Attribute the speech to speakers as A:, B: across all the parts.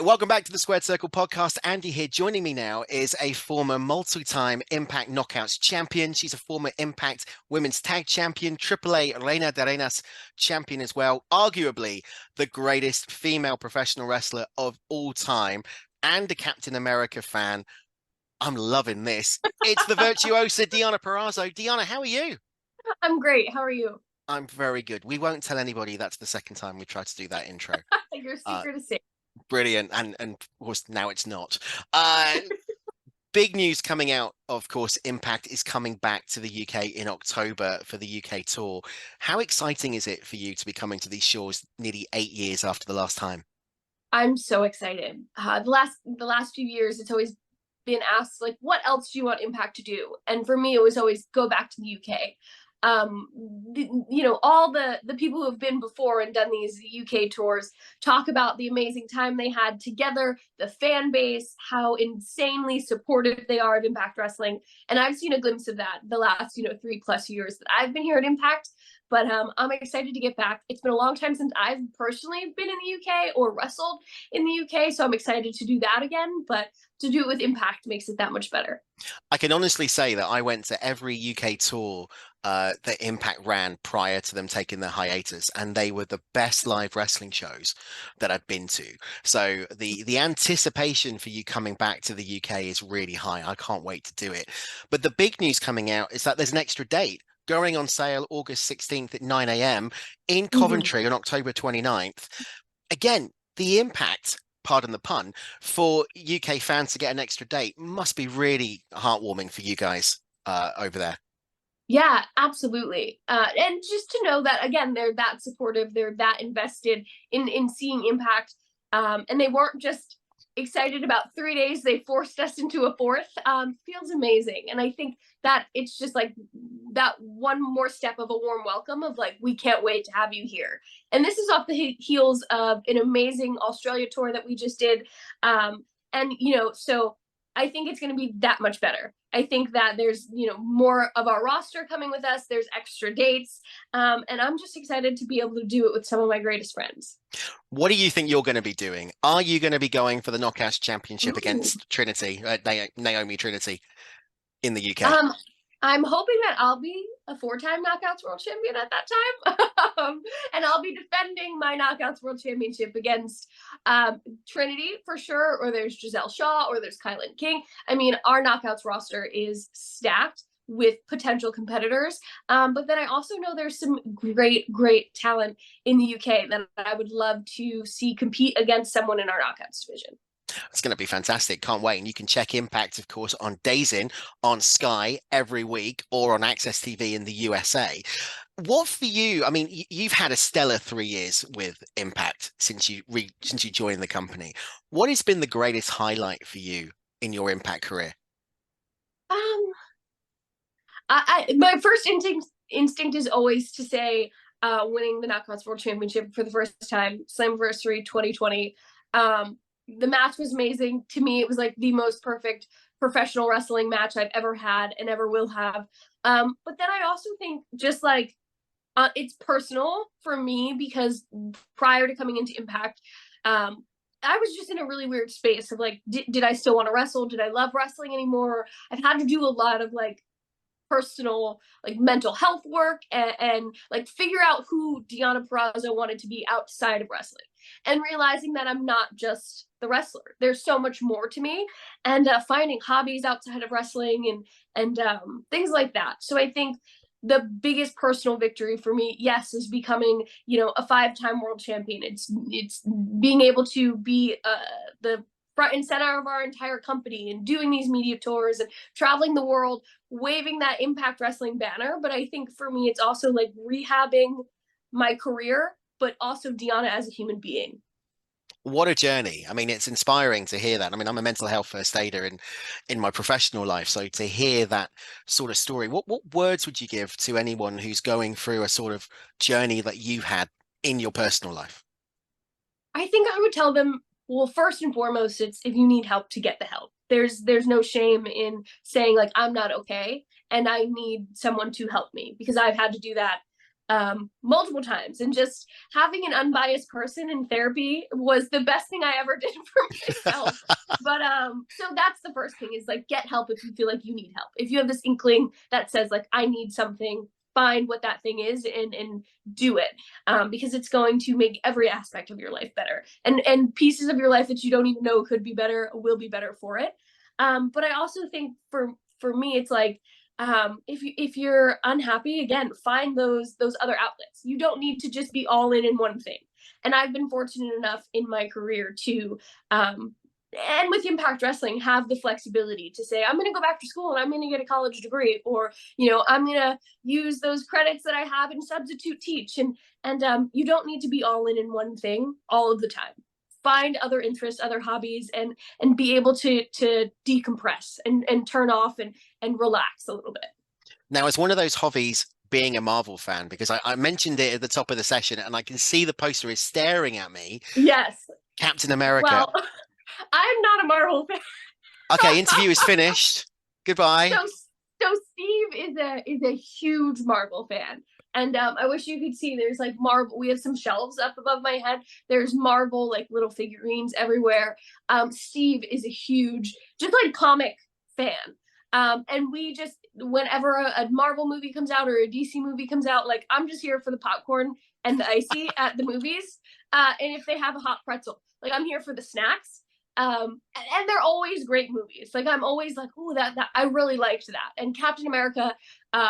A: welcome back to the Squared Circle podcast. Andy here. Joining me now is a former multi-time Impact Knockouts champion. She's a former Impact Women's Tag Champion, AAA Reina de Reinas champion as well. Arguably the greatest female professional wrestler of all time and a Captain America fan. I'm loving this. It's the Virtuosa, Deonna Purazzo. Deonna, how are you?
B: I'm great. How are you?
A: I'm very good. We won't tell anybody that's the second time we tried to do that intro.
B: Your
A: Uh,
B: secret is safe.
A: Brilliant. And of course, now it's not. Uh, Big news coming out, of course, Impact is coming back to the UK in October for the UK tour. How exciting is it for you to be coming to these shores nearly 8 years after the last time?
B: I'm so excited. The last few years, it's always been asked like, what else do you want Impact to do? And for me, it was always go back to the UK. All the people who have been before and done these UK tours talk about the amazing time they had together, the fan base, how insanely supportive they are of Impact Wrestling. And I've seen a glimpse of that the last 3+ years that I've been here at Impact. But I'm excited to get back. It's been a long time since I've personally been in the UK or wrestled in the UK, so I'm excited to do that again. But to do it with Impact makes it that much better.
A: I can honestly say that I went to every UK tour that Impact ran prior to them taking their hiatus, and they were the best live wrestling shows that I'd been to. So the anticipation for you coming back to the UK is really high. I can't wait to do it. But the big news coming out is that there's an extra date going on sale August 16th at 9 a.m. in
B: Mhm.
A: Coventry on October 29th. Again, the impact, pardon the pun, for UK fans to get an extra date must be really heartwarming for you guys over there.
B: Yeah, absolutely. And just to know that again, they're that supportive, they're that invested in seeing Impact, and they weren't just excited about 3 days. They forced us into a fourth. Feels amazing, and I think that it's just like that one more step of a warm welcome of like we can't wait to have you here. And this is off the heels of an amazing Australia tour that we just did, and so I think it's going to be that much better. I think that there's, more of our roster coming with us. There's extra dates. And I'm just excited to be able to do it with some of my greatest friends.
A: What do you think you're going to be doing? Are you going to be going for the Knockouts Championship
B: Ooh.
A: against Trinity, Naomi Trinity in the UK?
B: Um, I'm hoping that I'll be a four-time Knockouts World Champion at that time. And I'll be defending my Knockouts World Championship against Trinity for sure, or there's Giselle Shaw, or there's Kylan King. I mean, our Knockouts roster is stacked with potential competitors. But then I also know there's some great, great talent in the UK that I would love to see compete against someone in our Knockouts division.
A: It's going to be fantastic. Can't wait. And you can check Impact, of course, on Days In on Sky every week or on Access TV in the USA. What for you? I mean, you've had a stellar 3 years with Impact since you joined the company. What has been the greatest highlight for you in your Impact career?
B: Um, my first instinct is always to say winning the Knockouts World Championship for the first time, Slammiversary 2020. The match was amazing. To me, it was like the most perfect professional wrestling match I've ever had and ever will have. But then I also think just like it's personal for me because prior to coming into Impact, I was just in a really weird space of like, did I still want to wrestle? Did I love wrestling anymore? I've had to do a lot of like personal like mental health work and like figure out who Deonna Purazzo wanted to be outside of wrestling and realizing that I'm not just the wrestler. There's so much more to me and finding hobbies outside of wrestling and things like that. So I think the biggest personal victory for me, yes, is becoming, a 5-time world champion. It's being able to be the front and center of our entire company and doing these media tours and traveling the world, waving that Impact Wrestling banner. But I think for me, it's also like rehabbing my career, but also Deonna as a human being.
A: What a journey. I mean, it's inspiring to hear that. I mean, I'm a mental health first aider in my professional life. So to hear that sort of story, what words would you give to anyone who's going through a sort of journey that you had in your personal life?
B: I think I would tell them, well, first and foremost, it's if you need help to get the help. There's no shame in saying like I'm not okay and I need someone to help me because I've had to do that multiple times, and just having an unbiased person in therapy was the best thing I ever did for myself. But so that's the first thing, is like get help if you feel like you need help. If you have this inkling that says like I need something, find what that thing is and do it, because it's going to make every aspect of your life better, and pieces of your life that you don't even know could be better will be better for it. But I also think for me it's like, if you're unhappy, again, find those other outlets. You don't need to just be all in one thing. And I've been fortunate enough in my career to, and with Impact Wrestling, have the flexibility to say I'm going to go back to school and I'm going to get a college degree, or I'm going to use those credits that I have and substitute teach. And you don't need to be all in one thing all of the time. Find other interests, other hobbies, and be able to decompress and turn off and relax a little bit.
A: Now, as one of those hobbies, being a Marvel fan, because I mentioned it at the top of the session, and I can see the poster is staring at me.
B: Yes.
A: Captain America.
B: Well, I'm not a Marvel fan.
A: Okay, interview is finished. Goodbye.
B: So Steve is a huge Marvel fan. And I wish you could see, there's like Marvel, we have some shelves up above my head. There's Marvel, like little figurines everywhere. Steve is a huge, just like comic fan. And we just, whenever a Marvel movie comes out or a DC movie comes out, like I'm just here for the popcorn and the icy at the movies. And if they have a hot pretzel, like I'm here for the snacks. And they're always great movies. Like I'm always like, oh, that I really liked that. And Captain America,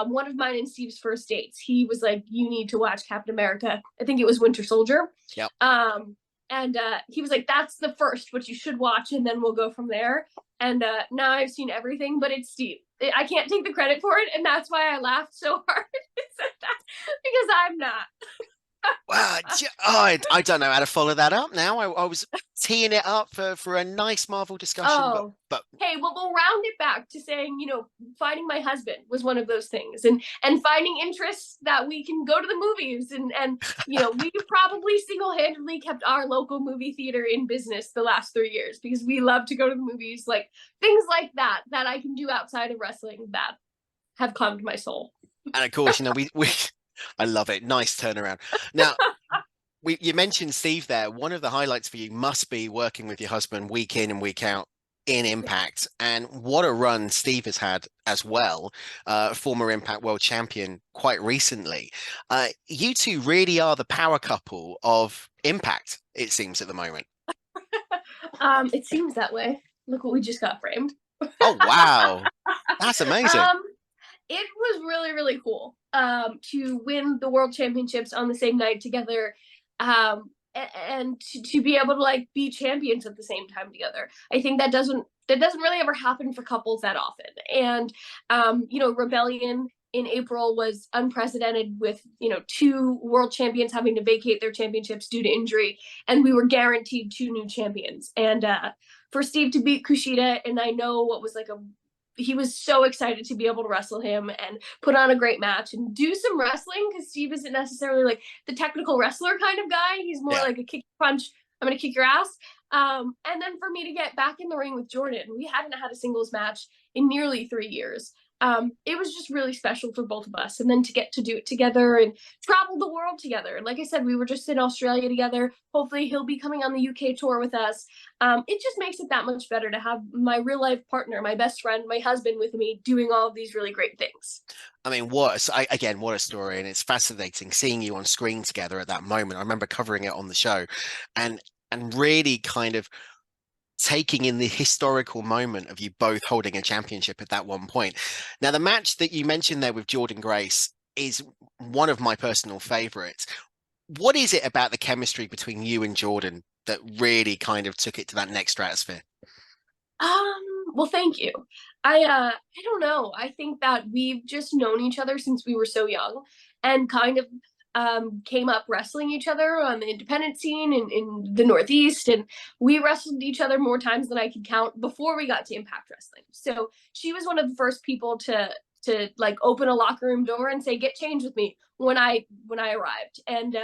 B: one of mine and Steve's first dates, he was like, you need to watch Captain America. I think it was Winter Soldier.
A: Yep.
B: And he was like, that's the first, what you should watch, and then we'll go from there. And now I've seen everything, but it's Steve. I can't take the credit for it, and that's why I laughed so hard because I'm not.
A: Wow, I don't know how to follow that up now. I was teeing it up for a nice Marvel discussion, but
B: hey, well, we'll round it back to saying, finding my husband was one of those things, and finding interests that we can go to the movies, and we probably single-handedly kept our local movie theater in business the last 3 years because we love to go to the movies, like things like that I can do outside of wrestling that have calmed my soul.
A: And of course, we I love it. Nice turnaround. Now, you mentioned Steve there. One of the highlights for you must be working with your husband week in and week out in Impact. And what a run Steve has had as well, former Impact World Champion quite recently. You two really are the power couple of Impact, it seems, at the moment.
B: It seems that way. Look what we just got framed.
A: Oh, wow. That's amazing.
B: It was really, really cool to win the world championships on the same night together, and to be able to like be champions at the same time together. I think that doesn't really ever happen for couples that often. And Rebellion in April was unprecedented, with 2 world champions having to vacate their championships due to injury, and we were guaranteed 2 new champions. And for Steve to beat Kushida, and I know what was like he was so excited to be able to wrestle him and put on a great match and do some wrestling, because Steve isn't necessarily like the technical wrestler kind of guy. He's more like a kick punch, I'm going to kick your ass. And then for me to get back in the ring with Jordan, we hadn't had a singles match in nearly 3 years. It was just really special for both of us. And then to get to do it together and travel the world together. And like I said, we were just in Australia together. Hopefully he'll be coming on the UK tour with us. It just makes it that much better to have my real life partner, my best friend, my husband with me doing all of these really great things.
A: I mean, what a story. And it's fascinating seeing you on screen together at that moment. I remember covering it on the show and really kind of taking in the historical moment of you both holding a championship at that one point. Now, the match that you mentioned there with Jordynne Grace is one of my personal favorites. What is it about the chemistry between you and Jordynne that really kind of took it to that next stratosphere?
B: Well, thank you. I don't know. I think that we've just known each other since we were so young, and kind of came up wrestling each other on the independent scene in the Northeast, and we wrestled each other more times than I could count before we got to Impact Wrestling. So she was one of the first people to like open a locker room door and say, get changed with me when I arrived. And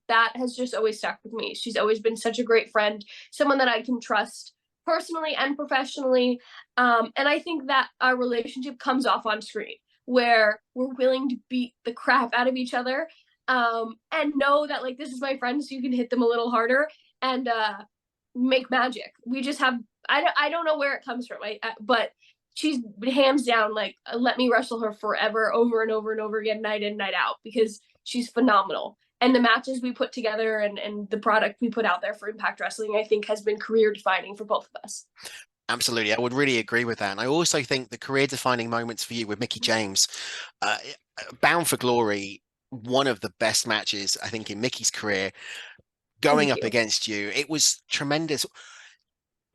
B: that has just always stuck with me. She's always been such a great friend, someone that I can trust personally and professionally. And I think that our relationship comes off on screen, where we're willing to beat the crap out of each other. and know that like this is my friend, so you can hit them a little harder and make magic. We just have I don't know where it comes from, but she's hands down like let me wrestle her forever, over and over and over again, night in night out, because she's phenomenal. And the matches we put together and the product we put out there for Impact Wrestling, I think, has been career defining for both of us.
A: Absolutely. I would really agree with that. And I also think the career defining moments for you with Mickie James, uh, Bound for Glory, one of the best matches, I think, in Mickey's career, going
B: Thank
A: up
B: you.
A: against you. It was tremendous.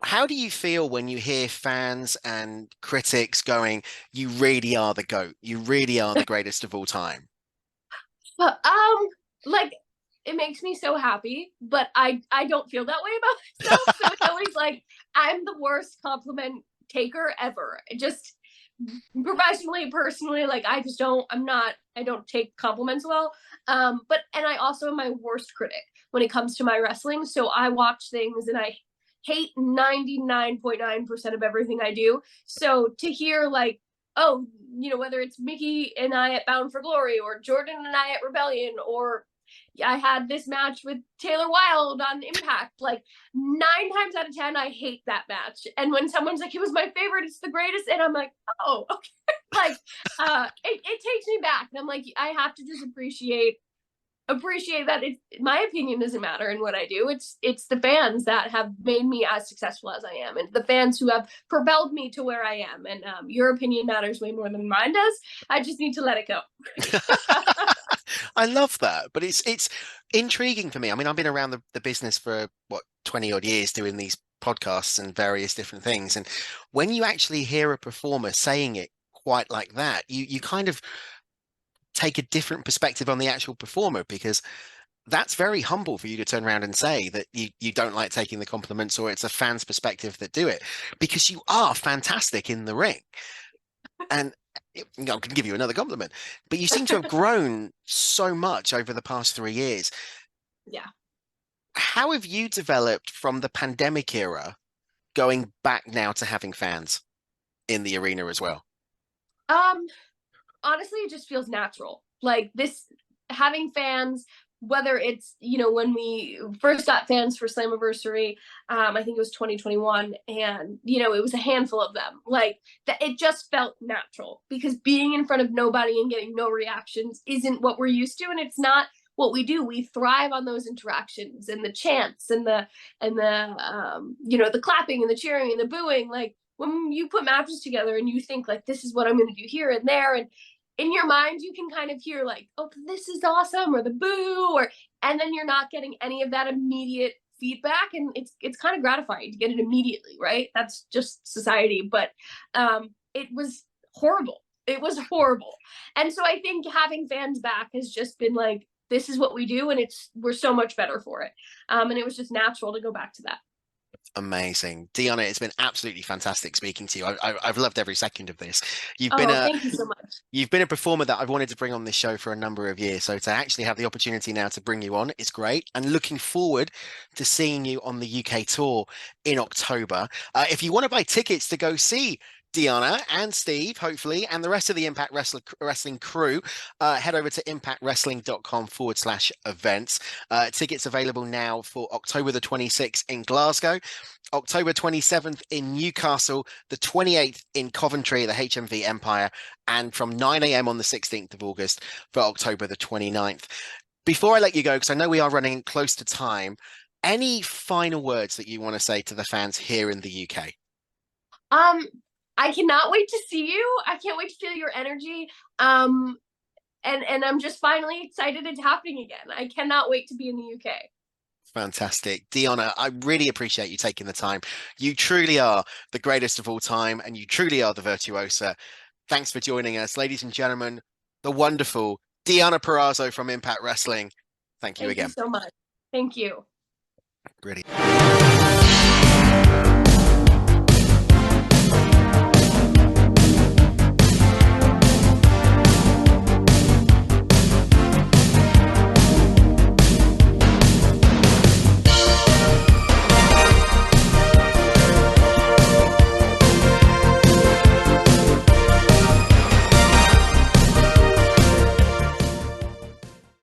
A: How do you feel when you hear fans and critics going, you really are the GOAT, you really are the greatest of all time?
B: But like it makes me so happy, but I don't feel that way about myself. So it's always like I'm the worst compliment taker ever. Just professionally, personally, like I don't take compliments well. But and I also am my worst critic when it comes to my wrestling. So I watch things and I hate 99.9% of everything I do. So to hear like, oh, whether it's Mickie and I at Bound for Glory or Jordan and I at Rebellion, or I had this match with Taylor Wilde on Impact. Like 9 times out of 10, I hate that match. And when someone's like, "It was my favorite, it's the greatest," and I'm like, "Oh, okay." Like, it takes me back, and I'm like, I have to just appreciate that my opinion doesn't matter in what I do. It's the fans that have made me as successful as I am, and the fans who have propelled me to where I am. And your opinion matters way more than mine does. I just need to let it go.
A: I love that, but it's intriguing for me. I mean, I've been around the business for what 20 odd years doing these podcasts and various different things. And when you actually hear a performer saying it quite like that, you kind of take a different perspective on the actual performer, because that's very humble for you to turn around and say that you don't like taking the compliments, or it's a fan's perspective that do it, because you are fantastic in the ring. And I can give you another compliment, but you seem to have grown so much over the past 3 years.
B: Yeah.
A: How have you developed from the pandemic era going back now to having fans in the arena as well?
B: Um, Honestly, it just feels natural. Like this, having fans, whether it's, when we first got fans for Slammiversary, I think it was 2021, and, it was a handful of them. Like that, it just felt natural because being in front of nobody and getting no reactions isn't what we're used to. And it's not what we do. We thrive on those interactions and the chants and the clapping and the cheering and the booing. Like when you put matches together and you think like, this is what I'm going to do here and there, and in your mind you can kind of hear like, oh, this is awesome, or the boo, or and then you're not getting any of that immediate feedback, and it's kind of gratifying to get it immediately, right? That's just society. But it was horrible. It was horrible. And so I think having fans back has just been like, this is what we do, and we're so much better for it. And it was just natural to go back to that.
A: Amazing. Deonna, it's been absolutely fantastic speaking to you. I've loved every second of this. You've been
B: Oh,
A: a
B: thank you so much.
A: you've been a performer that I've wanted to bring on this show for a number of years. So to actually have the opportunity now to bring you on is great. And looking forward to seeing you on the UK tour in October. If you want to buy tickets to go see Deonna and Steve, hopefully, and the rest of the Impact Wrestling crew, head over to impactwrestling.com/events. Tickets available now for October the 26th in Glasgow, October 27th in Newcastle, the 28th in Coventry, the HMV Empire, and from 9 a.m. on the 16th of August for October the 29th. Before I let you go, because I know we are running close to time, any final words that you want to say to the fans here in the UK?
B: Um, I cannot wait to see you. I can't wait to feel your energy. And I'm just finally excited it's happening again. I cannot wait to be in the UK.
A: Fantastic. Deonna, I really appreciate you taking the time. You truly are the greatest of all time, and you truly are the virtuosa. Thanks for joining us, ladies and gentlemen, the wonderful Deonna Purazzo from Impact Wrestling. Thank you
B: Thank you
A: again.
B: so much. Thank you.
A: Really.